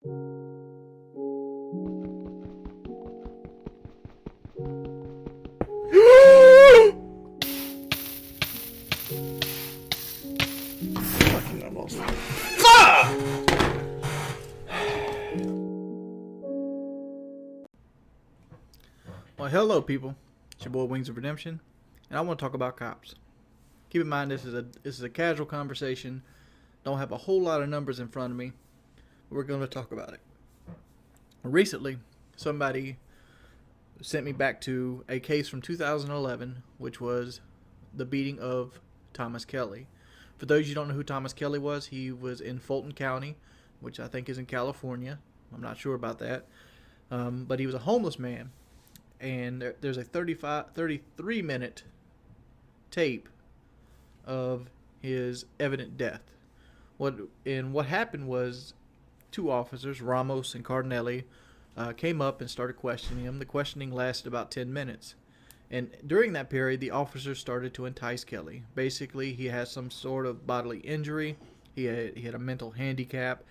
Fucking almost. Fuck! Well, hello, people. It's your boy Wings of Redemption, and I want to talk about cops. Keep in mind, this is a casual conversation. Don't have a whole lot of numbers in front of me. We're going to talk about it. Recently, somebody sent me back to a case from 2011, which was the beating of Thomas Kelly. For those of you who don't know who Thomas Kelly was, he was in Fulton County, which I think is in California. I'm not sure about that. But he was a homeless man. And there's a 33-minute tape of his evident death. What happened was two officers, Ramos and Cardinelli, came up and started questioning him. The questioning lasted about 10 minutes. And during that period, the officers started to entice Kelly. Basically, he had some sort of bodily injury. He had a mental handicap.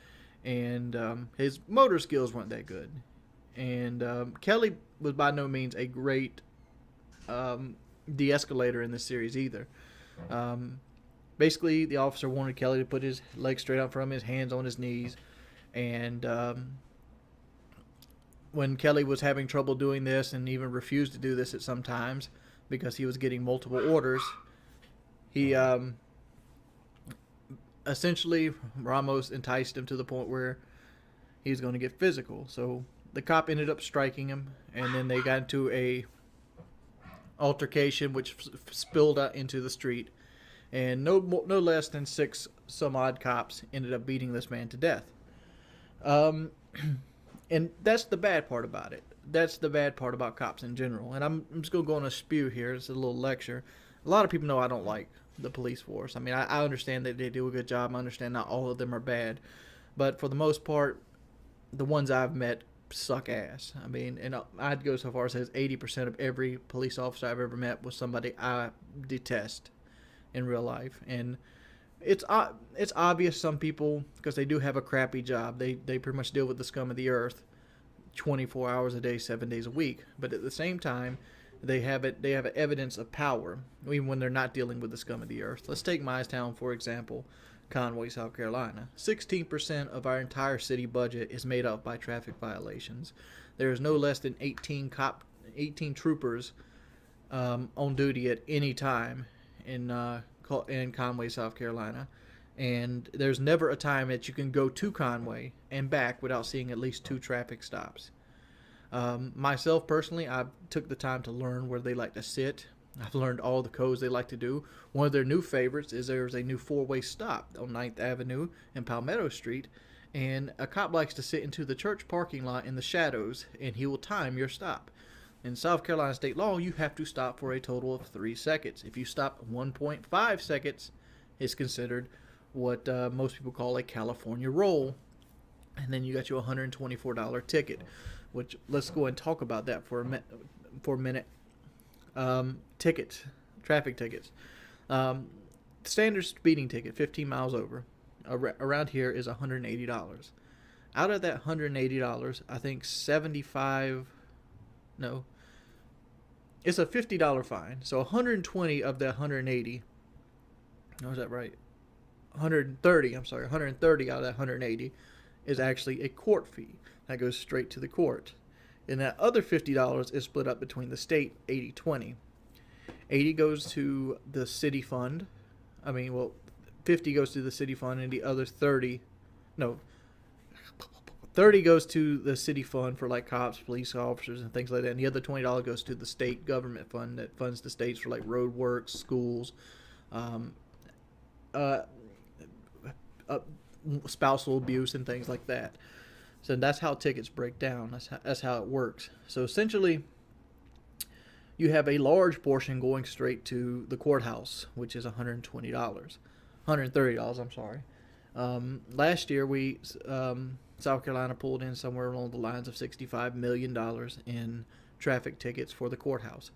And his motor skills weren't that good. And Kelly was by no means a great de-escalator in this series either. Basically, the officer wanted Kelly to put his legs straight out from his hands on his knees. And when Kelly was having trouble doing this and even refused to do this at some times because he was getting multiple orders, he essentially, Ramos enticed him to the point where he was going to get physical. So the cop ended up striking him, and then they got into a altercation which spilled out into the street. And no less than 6 some odd cops ended up beating this man to death. And that's the bad part about it. That's the bad part about cops in general. And I'm just going to go on a spew here. It's a little lecture. A lot of people know I don't like the police force. I mean, I understand that they do a good job. I understand not all of them are bad. But for the most part, the ones I've met suck ass. I mean, and I'd go so far as 80% of every police officer I've ever met was somebody I detest in real life. And it's obvious some people, because they do have a crappy job, they pretty much deal with the scum of the earth 24 hours a day, 7 days a week. But at the same time, they have evidence of power even when they're not dealing with the scum of the earth. Let's take my town for example, Conway, South Carolina. 16% of our entire city budget is made up by traffic violations. There is no less than 18 troopers on duty at any time in Conway, South Carolina. And there's never a time that you can go to Conway and back without seeing at least 2 traffic stops. Myself personally, I took the time to learn where they like to sit. I've learned all the codes they like to do. One of their new favorites is there's a new 4-way stop on 9th Avenue and Palmetto Street. And a cop likes to sit into the church parking lot in the shadows, and he will time your stop. In South Carolina state law, you have to stop for a total of 3 seconds. If you stop 1.5 seconds, it's considered what most people call a California roll. And then you got your $124 ticket, which let's go and talk about that for a minute. Traffic tickets. Standard speeding ticket, 15 miles over, around here is $180. Out of that $180, I think it's a $50 fine. So 120 of the 180, no, is that right? 130 out of that 180 is actually a court fee. That goes straight to the court. And that other $50 is split up between the state, 80-20. 80 goes to the city fund. 50 goes to the city fund, and the other 30 goes to the city fund for like cops, police officers, and things like that. And the other $20 goes to the state government fund that funds the states for like road works, schools, spousal abuse, and things like that. So that's how tickets break down. That's how it works. So essentially, you have a large portion going straight to the courthouse, which is $130. I'm sorry. Last year, South Carolina pulled in somewhere along the lines of $65 million in traffic tickets for the courthouse.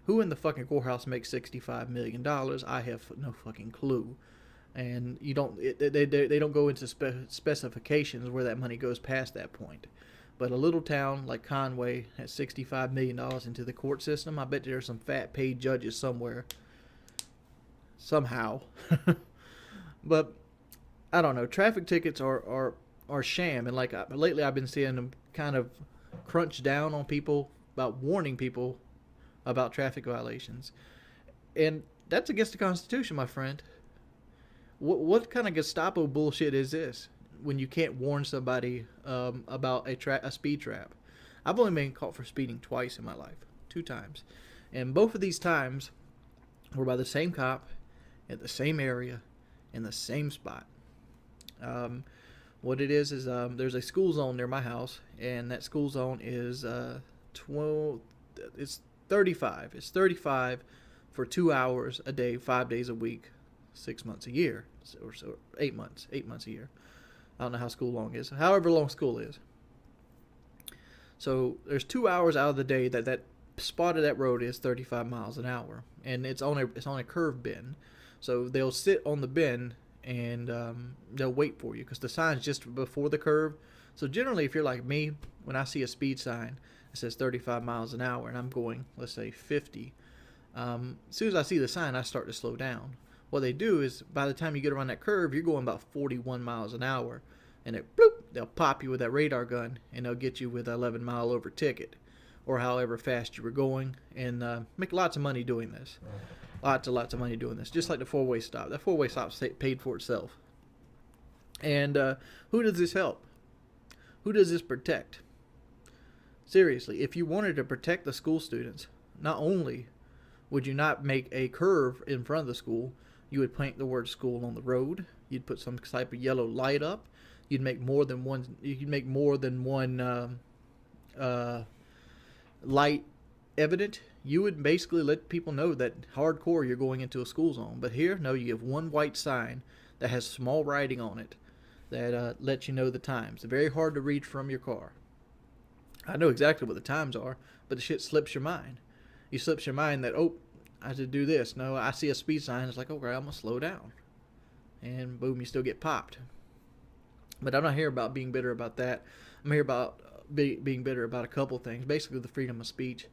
Who in the fucking courthouse makes $65 million? I have no fucking clue. and they don't go into specifications where that money goes past that point. But a little town like Conway has $65 million into the court system. I bet there's some fat paid judges somewhere, somehow. But I don't know. Traffic tickets are sham, and like lately I've been seeing them kind of crunch down on people about warning people about traffic violations, and that's against the Constitution, my friend. What kind of Gestapo bullshit is this? When you can't warn somebody about a speed trap. I've only been caught for speeding twice in my life, 2 times, and both of these times were by the same cop, at the same area, in the same spot. What it is there's a school zone near my house, and that school zone is 12. It's 35. It's 35 for 2 hours a day, 5 days a week, 6 months a year, or so 8 months, 8 months a year. I don't know how school long is. However long school is. So there's 2 hours out of the day that spot of that road is 35 miles an hour, and it's on a curve bend. So they'll sit on the bend and they'll wait for you because the sign's just before the curve. So generally, if you're like me, when I see a speed sign that says 35 miles an hour and I'm going, let's say 50, as soon as I see the sign, I start to slow down. What they do is by the time you get around that curve, you're going about 41 miles an hour, and they'll pop you with that radar gun, and they'll get you with an 11-mile over ticket, or however fast you were going, and make lots of money doing this. Lots of money doing this, just like the four-way stop. That four-way stop's paid for itself. And who does this help? Who does this protect? Seriously, if you wanted to protect the school students, not only would you not make a curve in front of the school, you would paint the word school on the road. You'd put some type of yellow light up. You'd make more than one. You could make more than one light evident. You would basically let people know that hardcore you're going into a school zone. But here, no, you have one white sign that has small writing on it that lets you know the times. They're very hard to read from your car. I know exactly what the times are, but the shit slips your mind. You slips your mind that, oh, I should do this. No, I see a speed sign. It's like, okay, I'm going to slow down. And boom, you still get popped. But I'm not here about being bitter about that. I'm here about being bitter about a couple things. Basically, the freedom of speech.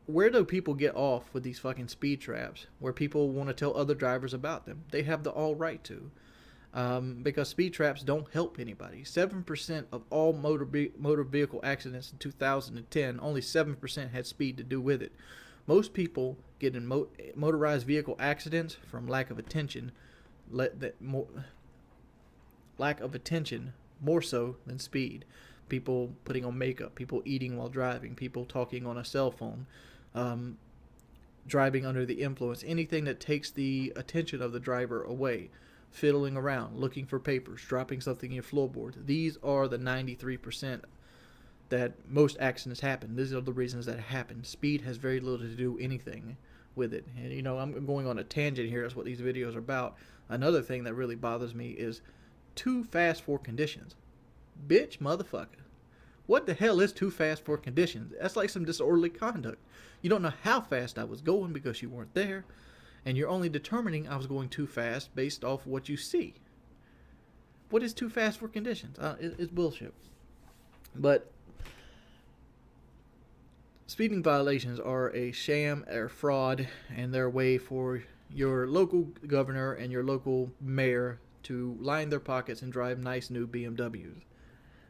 Where do people get off with these fucking speed traps where people want to tell other drivers about them? They have the all right to. Because speed traps don't help anybody. 7% of all motor vehicle accidents in 2010, only 7% had speed to do with it. Most people get in motorized vehicle accidents from lack of attention, more so than speed. People putting on makeup, people eating while driving, people talking on a cell phone, driving under the influence, anything that takes the attention of the driver away. Fiddling around, looking for papers, dropping something in your floorboard. These are the 93% that most accidents happen. These are the reasons that happen. Speed has very little to do anything with it. And you know, I'm going on a tangent here. That's what these videos are about. Another thing that really bothers me is too fast for conditions. Bitch, motherfucker. What the hell is too fast for conditions? That's like some disorderly conduct. You don't know how fast I was going because you weren't there. And you're only determining I was going too fast based off what you see. What is too fast for conditions? It's bullshit. But speeding violations are a sham, or fraud, and they're a way for your local governor and your local mayor to line their pockets and drive nice new BMWs.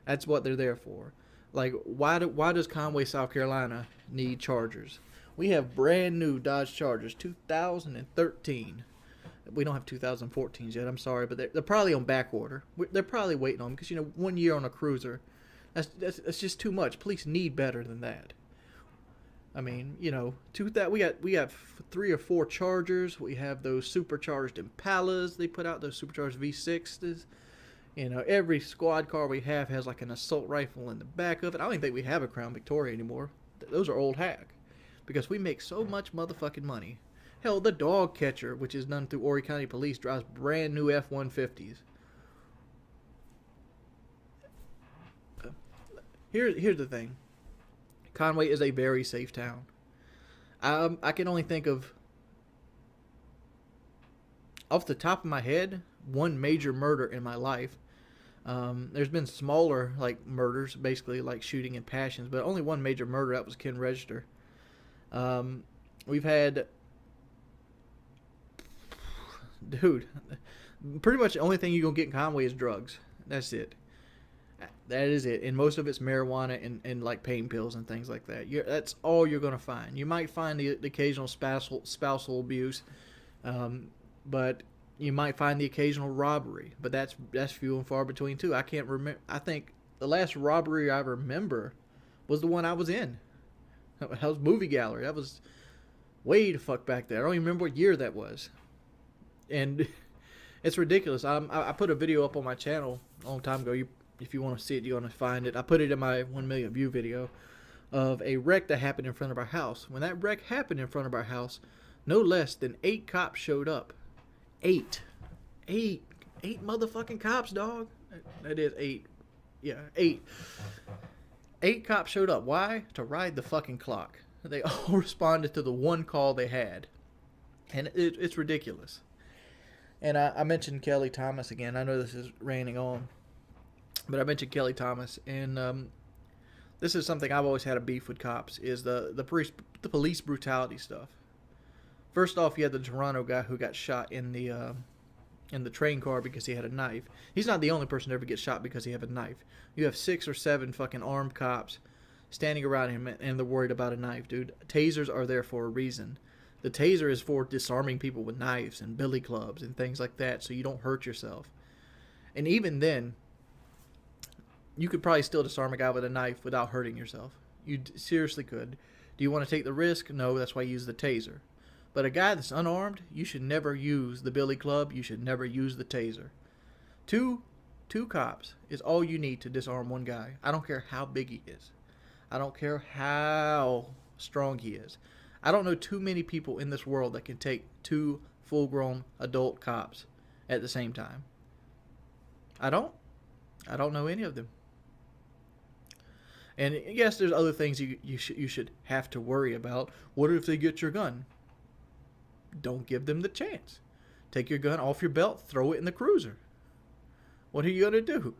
That's what they're there for. Like, why does Conway, South Carolina need Chargers? We have brand new Dodge Chargers, 2013. We don't have 2014s yet, I'm sorry, but they're probably on back order. They're probably waiting on them because, 1 year on a cruiser, that's just too much. Police need better than that. I mean, we have 3 or 4 Chargers. We have those supercharged Impalas they put out, those supercharged V6s. Every squad car we have has like an assault rifle in the back of it. I don't even think we have a Crown Victoria anymore. Those are old hack. Because we make so much motherfucking money. Hell, the dog catcher, which is done through Horry County Police, drives brand new F-150s. Here's the thing. Conway is a very safe town. I can only think of Off the top of my head, one major murder in my life. There's been smaller like murders, basically like shooting and passions, but only one major murder. That was Ken Register. We've had, dude, pretty much the only thing you're gonna get in Conway is drugs. That's it. That is it, and most of it's marijuana and like pain pills and things like that. That's all you're gonna find. You might find the occasional spousal abuse, but you might find the occasional robbery. But that's few and far between too. I can't remember. I think the last robbery I remember was the one I was in. That was movie gallery. That was way the fuck back there. I don't even remember what year that was, and it's ridiculous. I put a video up on my channel a long time ago. If you want to see it, you're going to find it. I put it in my 1 million view video of a wreck that happened in front of our house. When that wreck happened in front of our house, no less than 8 cops showed up. 8 motherfucking cops, dog. That is 8. Yeah, 8. 8 cops showed up. Why? To ride the fucking clock. They all responded to the one call they had. And it's ridiculous. And I mentioned Kelly Thomas again. I know this is raining on. But I mentioned Kelly Thomas, and this is something I've always had a beef with cops, is the police brutality stuff. First off, you had the Toronto guy who got shot in the train car because he had a knife. He's not the only person to ever get shot because he had a knife. You have 6 or 7 fucking armed cops standing around him, and they're worried about a knife, dude. Tasers are there for a reason. The taser is for disarming people with knives and billy clubs and things like that, so you don't hurt yourself. And even then, you could probably still disarm a guy with a knife without hurting yourself. You seriously could. Do you want to take the risk? No, that's why you use the taser. But a guy that's unarmed, you should never use the billy club. You should never use the taser. Two cops is all you need to disarm one guy. I don't care how big he is. I don't care how strong he is. I don't know too many people in this world that can take 2 full-grown adult cops at the same time. I don't know any of them. And yes, there's other things you should have to worry about. What if they get your gun? Don't give them the chance. Take your gun off your belt, throw it in the cruiser. What are you going to do?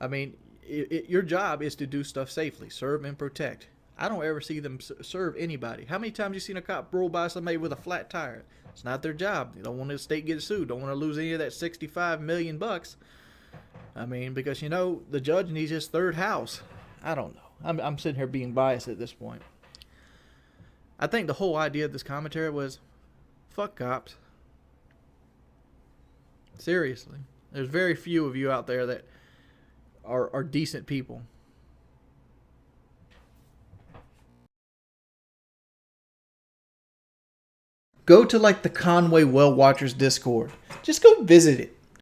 I mean, your job is to do stuff safely, serve and protect. I don't ever see them serve anybody. How many times have you seen a cop roll by somebody with a flat tire? It's not their job. They don't want the state to get sued. Don't want to lose any of that $65 million. I mean, because, the judge needs his 3rd house. I don't know. I'm sitting here being biased at this point. I think the whole idea of this commentary was, fuck cops. Seriously. There's very few of you out there that are decent people. Go to the Conway Well Watchers Discord. Just go visit it.